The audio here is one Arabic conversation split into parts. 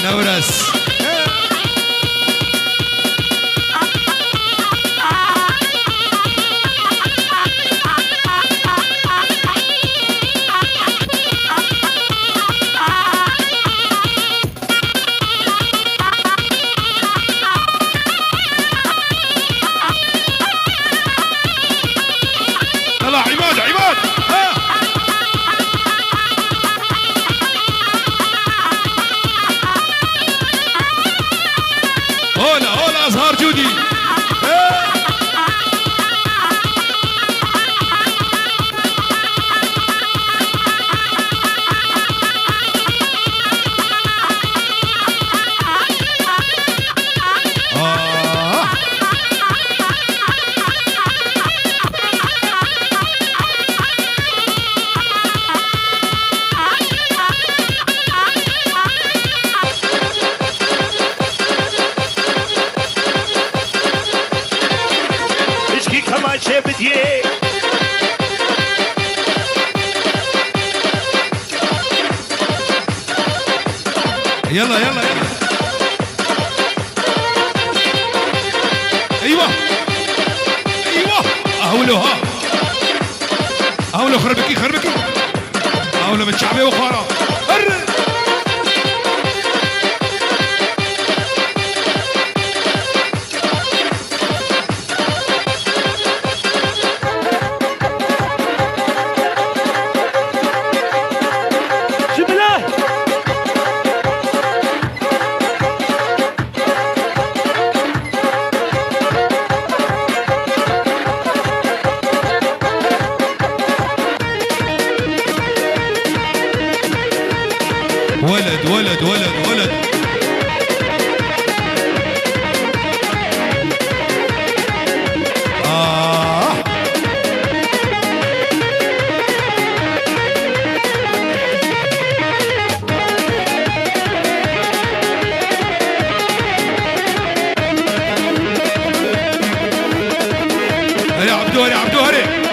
نورس أزهار جودي يلا يلا يلا ايوه ايوه اهولو ها اهولو خربكي خربكي اهولو بالشعبي وخارا ولد ولد ولد ولد يا عبدو يا عبدو هري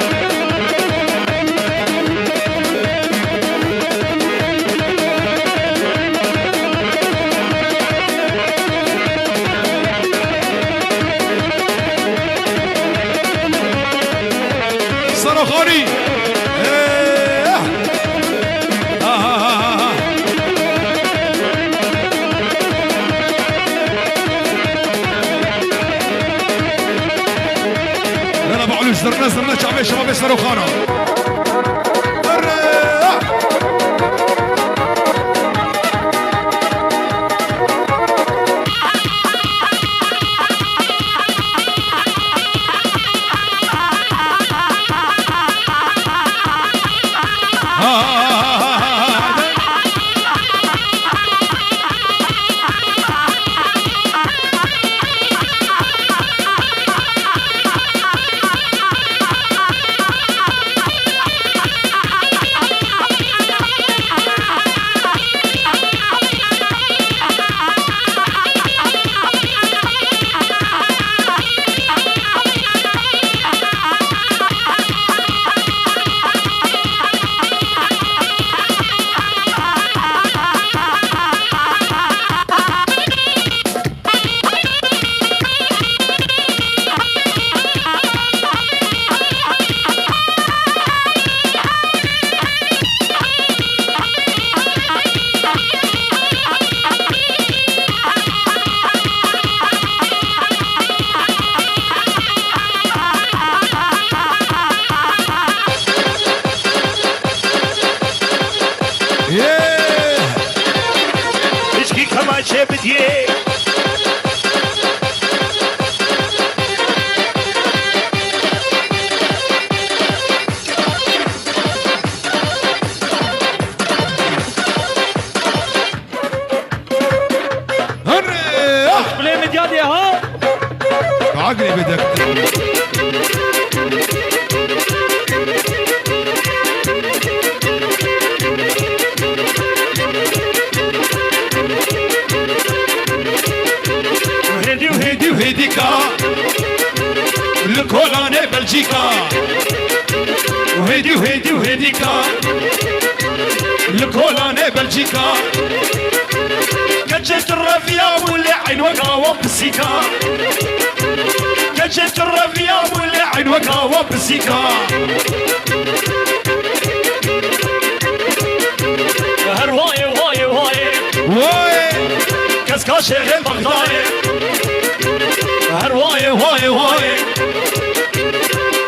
صرخوني لا بعلوش زرنا شعبي شباب صاروخانا عقلي بدك وهيديكا الكولاني بلجيكا وهيديكا الكولاني بلجيكا كجت الرفيا واللي عين وقاوة بالسيكا كجت الرفيا واللي عين وقاوة بالسيكا هرواي واي واي واي كسكا شغل بغداي هرواي واي واي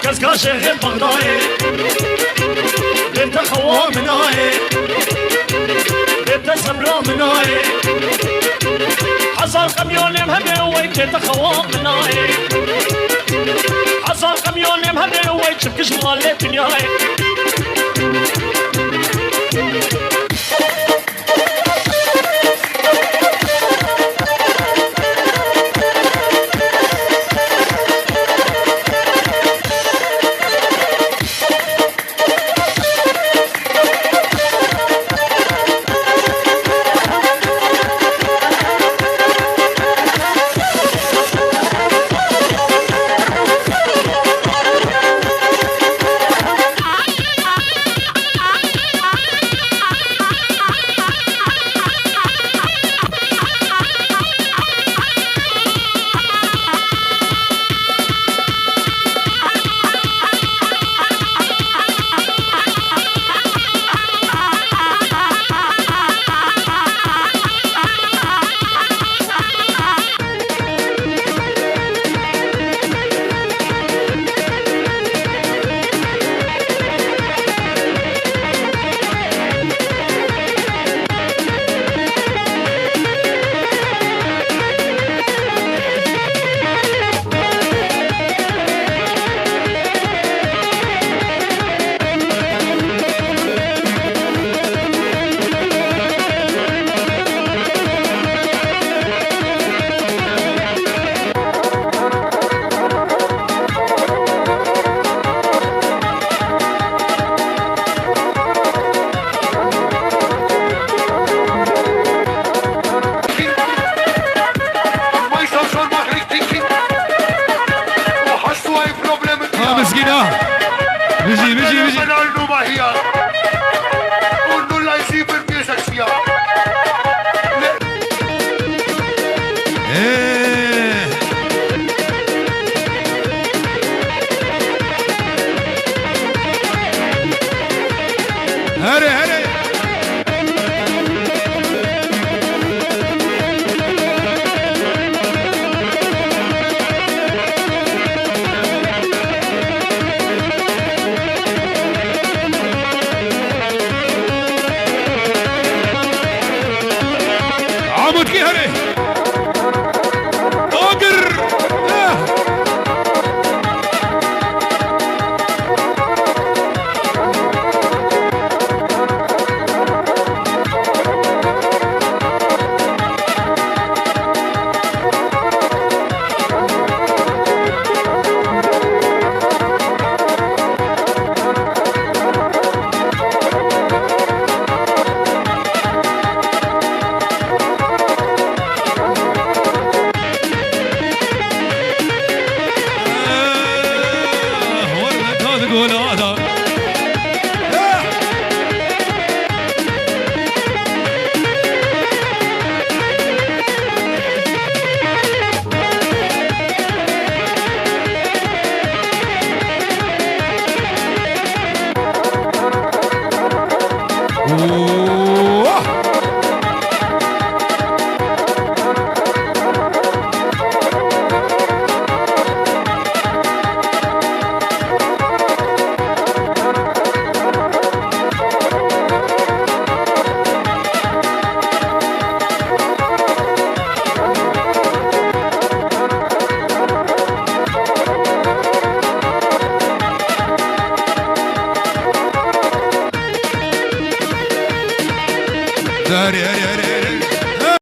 كسكا شغل بغداي بنت خواه مناي بنت سمرا مناي حصل قميون مهمي ويك بنت خواه مناي حصل قميون مهمي ويك شبكش مالي دنياي مسكينة بيجي بيجي بيجي منالنو ما هي قولوا لا يسيب البيسك فيها ايه هري هري عمود كي هري